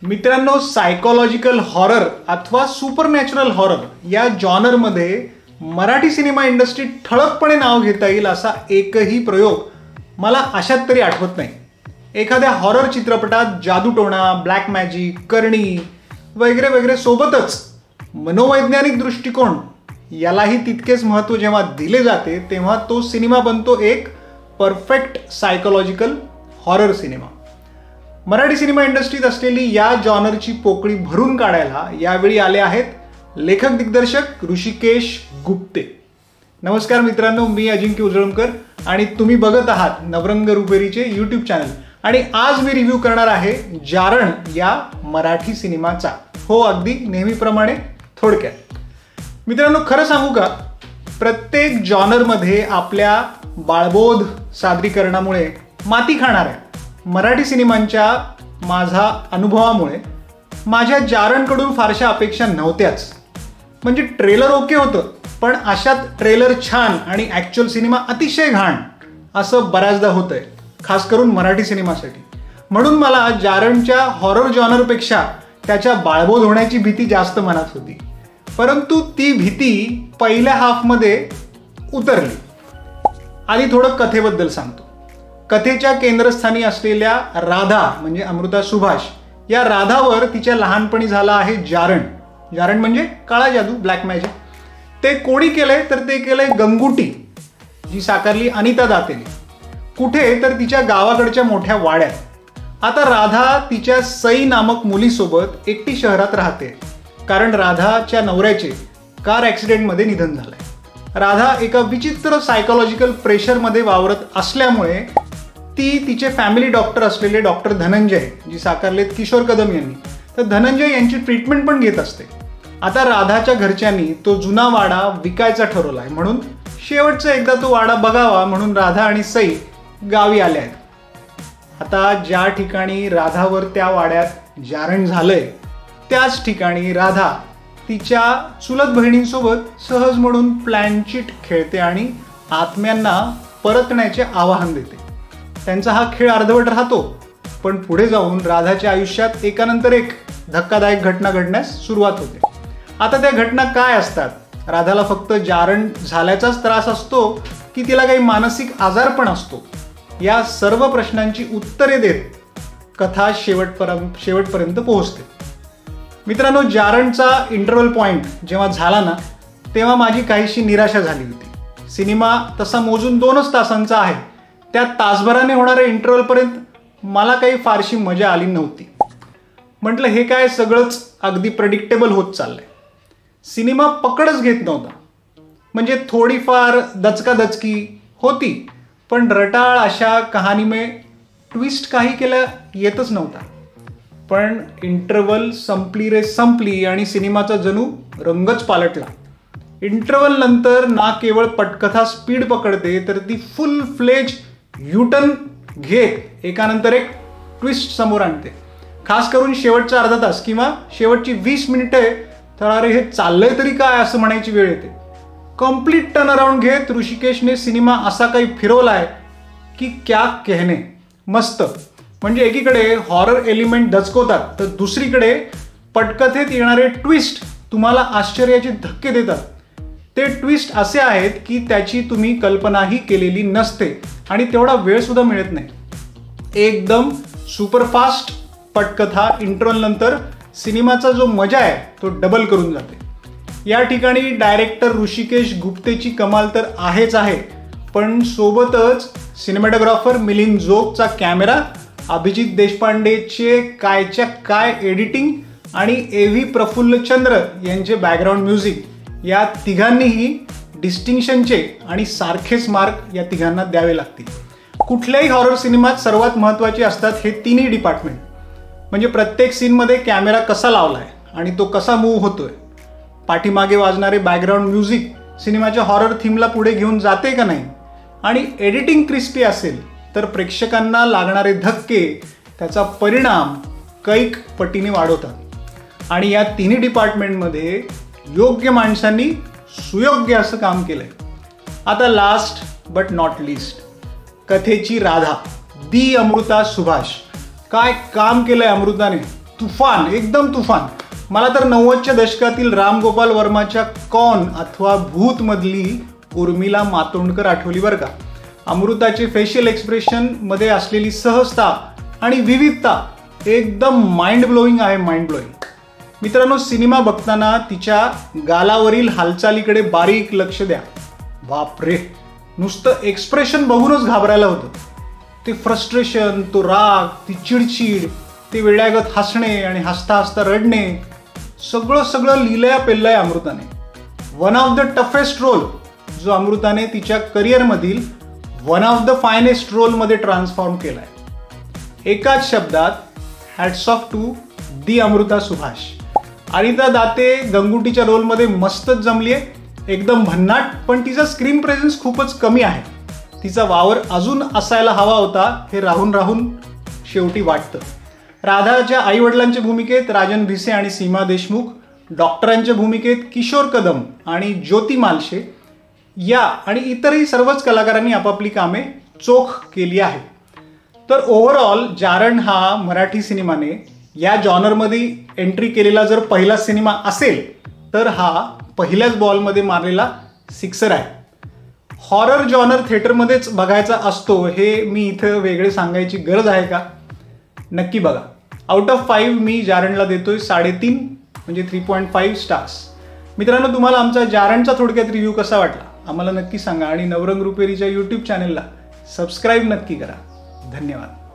मित्रांनो, psychological horror अथवा supernatural horror या जॉनरमध्ये मराठी सिनेमा इंडस्ट्रीत ठळकपणे नाव घेता येईल असा एकही प्रयोग मला अशात तरी आठवत नाही. एखाद्या हॉरर चित्रपटात जादूटोणा, ब्लॅक मॅजिक, करणी वगैरे वगैरे सोबतच मनोवैज्ञानिक दृष्टिकोन यालाही तितकेच महत्त्व जेव्हा दिले जाते तेव्हा तो सिनेमा बनतो एक perfect psychological horror cinema. Marathi cinema इंडस्ट्रीत असलेली या जॉनरची पोकळी भरून काढायला यावेळी आले आहेत लेखक दिग्दर्शक ऋषिकेश गुप्ते. नमस्कार मित्रांनो, मी अजिंक्य उजळमकर आणि तुम्ही बघत आहात नवरंग रुपेरीचे यूट्यूब चॅनल. आणि आज मी रिव्ह्यू करणार आहे जारण या मराठी सिनेमाचा. हो, अगदी नेहमीप्रमाणे थोडक्यात. मित्रांनो, खरं सांगू का, प्रत्येक जॉनरमध्ये आपल्या बाळबोध सादरीकरणामुळे माती खाणाऱ्या मराठी सिनेमांच्या माझा अनुभवामुळे माझ्या जारणकडून फारशा अपेक्षा नव्हत्याच. म्हणजे ट्रेलर ओके होतं, पण अशात ट्रेलर छान आणि ॲक्च्युअल सिनेमा अतिशय घाण असं बऱ्याचदा होतंय, खास करून मराठी सिनेमासाठी. म्हणून मला जारणच्या हॉरर जॉनरपेक्षा त्याच्या बाळबोध होण्याची भीती जास्त मनात होती. परंतु ती भीती पहिल्या हाफमध्ये उतरली. आधी थोडं कथेबद्दल सांगतो. कथेच्या केंद्रस्थानी असलेल्या राधा म्हणजे अमृता सुभाष या राधावर तिच्या लहानपणी झाला आहे जारण. जारण म्हणजे काळा जादू, ब्लॅक मॅजिक. ते कोणी केलंय तर ते केलंय गंगुटी, जी साकारली अनिता दातेने. कुठे तर तिच्या गावाकडच्या मोठ्या वाड्यात. आता राधा तिच्या सई नामक मुलीसोबत एकटी शहरात राहते, कारण राधाच्या नवऱ्याचे कार ॲक्सिडेंटमध्ये निधन झालंय. राधा एका विचित्र सायकोलॉजिकल प्रेशरमध्ये वावरत असल्यामुळे ती तिचे फॅमिली डॉक्टर असलेले डॉक्टर धनंजय, जी साकारलेत किशोर कदम यांनी, तर धनंजय यांची ट्रीटमेंट पण घेत असते. आता राधाच्या घरच्यांनी तो जुना वाडा विकायचा ठरवला आहे, म्हणून शेवटचा एकदा तो वाडा बघावा म्हणून राधा आणि सई गावी आल्या आहेत. आता ज्या ठिकाणी राधावर त्या वाड्यात जारण झालंय त्याच ठिकाणी राधा तिच्या चुलत बहिणींसोबत सहज म्हणून प्लॅनचिट खेळते आणि आत्म्यांना परतण्याचे आवाहन देते. त्यांचा हा खेळ अर्धवट राहतो, पण पुढे जाऊन राधाच्या आयुष्यात एकानंतर एक धक्कादायक घटना घडण्यास सुरुवात होते. आता त्या घटना काय असतात? राधाला फक्त जारण झाल्याचाच त्रास असतो की तिला काही मानसिक आजार पण असतो? या सर्व प्रश्नांची उत्तरे देत कथा शेवटपर्यंत पोहोचते. मित्रांनो, जारणचा इंटरव्हल पॉईंट जेव्हा झाला ना, तेव्हा माझी काहीशी निराशा झाली होती. सिनेमा तसा मोजून 2च तासांचा आहे. त्या तासभराने होणाऱ्या इंटरव्हलपर्यंत मला काही फारशी मजा आली नव्हती. म्हटलं हे काय सगळंच अगदी प्रेडिक्टेबल होत चाललंय. सिनेमा पकडच घेत नव्हता. म्हणजे थोडीफार दचकादचकी होती, पण रटाळ अशा कहाणीमे ट्विस्ट काही केला येतच नव्हता. पण इंटरव्हल संपली रे संपली आणि सिनेमाचा जणू रंगच पालटला. इंटरव्हल नंतर ना केवळ पटकथा स्पीड पकडते, तर ती फुल फ्लेज युटर्न घेत एकानंतर एक ट्विस्ट समोर आणते. खास करून शेवटचा अर्धा तास किंवा शेवटची 20 मिनिटे तर अरे हे चाललंय तरी काय असं म्हणायची वेळ येते. कम्प्लीट टर्न अराउंड घेत ऋषिकेशने सिनेमा असा काही फिरवलाय की क्या कहने. मस्त. म्हणजे एकीकडे हॉरर एलिमेंट दचकवतात, तर दुसरीकडे पटकथेत येणारे ट्विस्ट तुम्हाला आश्चर्याचे धक्के देतात. ते ट्विस्ट असे आहेत की त्याची तुम्ही कल्पनाही केलेली नसते आणि तेवढा वेळ सुद्धा मिळत नाही. एकदम सुपरफास्ट पटकथा इंटरव्हल नंतर सिनेमाचा जो मजा आहे तो डबल करून जाते. या ठिकाणी डायरेक्टर ऋषिकेश गुप्तेची कमाल तर आहेच आहे, पण सोबतच सिनेमॅटोग्राफर मिलिंद जोगचा कॅमेरा, अभिजित देशपांडेचे कायच्या काय एडिटिंग आणि ए.व्ही. प्रफुल्लचंद्र यांचे बॅकग्राऊंड म्युझिक, या तिघांनीही डिस्टिंक्शनचे आणि सारखेच मार्क या तिघांना द्यावे लागतील. कुठल्याही हॉरर सिनेमात सर्वात महत्त्वाचे असतात हे तिन्ही डिपार्टमेंट. म्हणजे प्रत्येक सीनमध्ये कॅमेरा कसा लावला आहे आणि तो कसा मूव्ह होतोय, पाठीमागे वाजणारे बॅकग्राऊंड म्युझिक सिनेमाच्या हॉरर थीमला पुढे घेऊन जाते का नाही, आणि एडिटिंग क्रिस्पी असेल तर प्रेक्षकांना लागणारे धक्के, त्याचा परिणाम कैक पटीने वाढवतात. आणि या तिन्ही डिपार्टमेंटमध्ये योग्य माणसांनी सुयोग्य असं काम केलंय. आता लास्ट बट नॉट लिस्ट, कथेची राधा दी अमृता सुभाष. काय काम केलंय अमृताने. तुफान, एकदम तुफान. मला तर 90च्या दशकातील राम गोपाल वर्माच्या कॉन अथवा भूत मधली उर्मिला मातोंडकर आठवली बरं का. अमृताचे फेशियल एक्सप्रेशन मध्ये असलेली सहजता आणि विविधता एकदम माइंड ब्लोईंग आहे, माइंड ब्लोईंग. मित्रांनो, सिनेमा बघताना तिच्या गालावरील हालचालीकडे बारीक लक्ष द्या. बापरे, नुसतं एक्सप्रेशन बघूनच घाबरायला होतं. ते फ्रस्ट्रेशन, तो राग, ती चिडचिड, ते वेड्यागत हसणे आणि हसता हसता रडणे, सगळं लिहिलंय पेललंय अमृताने. One of the toughest role जो अमृताने तिच्या करिअरमधील वन ऑफ द फायनेस्ट रोलमध्ये ट्रान्सफॉर्म केलाय. एकाच शब्दात hats off to the Amruta Subhash. Anita Date गंगुटीच्या रोलमध्ये मस्तच जमलीये, एकदम भन्नाट. पण तिचा स्क्रीन प्रेझेन्स खूपच कमी आहे. तिचा वावर अजून असायला हवा होता हे राहून राहून शेवटी वाटतं. राधाच्या आई वडिलांच्या भूमिकेत राजन भिसे आणि सीमा देशमुख, डॉक्टरांच्या भूमिकेत किशोर कदम आणि ज्योती मालशे या आणि इतरही सर्वच कलाकारांनी आपापली कामे चोख केली आहेत. तर ओव्हरऑल जारण हा मराठी सिनेमाने या जॉनरमध्ये एंट्री केलेला जर पहिला सिनेमा असेल तर हा पहिल्याच बॉलमध्ये मारलेला सिक्सर आहे. हॉरर जॉनर थिएटरमध्येच बघायचा असतो हे मी इथं वेगळे सांगायची गरज आहे का? नक्की बघा. आउट ऑफ 5 मी जारणला देतोय 3.5 म्हणजे 3.5 स्टार्स. मित्रांनो, तुम्हाला आमचा जारणचा थोडक्यात रिव्ह्यू कसा वाटला आम्हाला नक्की सांगा आणि नवरंग रुपेरीच्या यूट्यूब चॅनेलला सबस्क्राईब नक्की करा. धन्यवाद.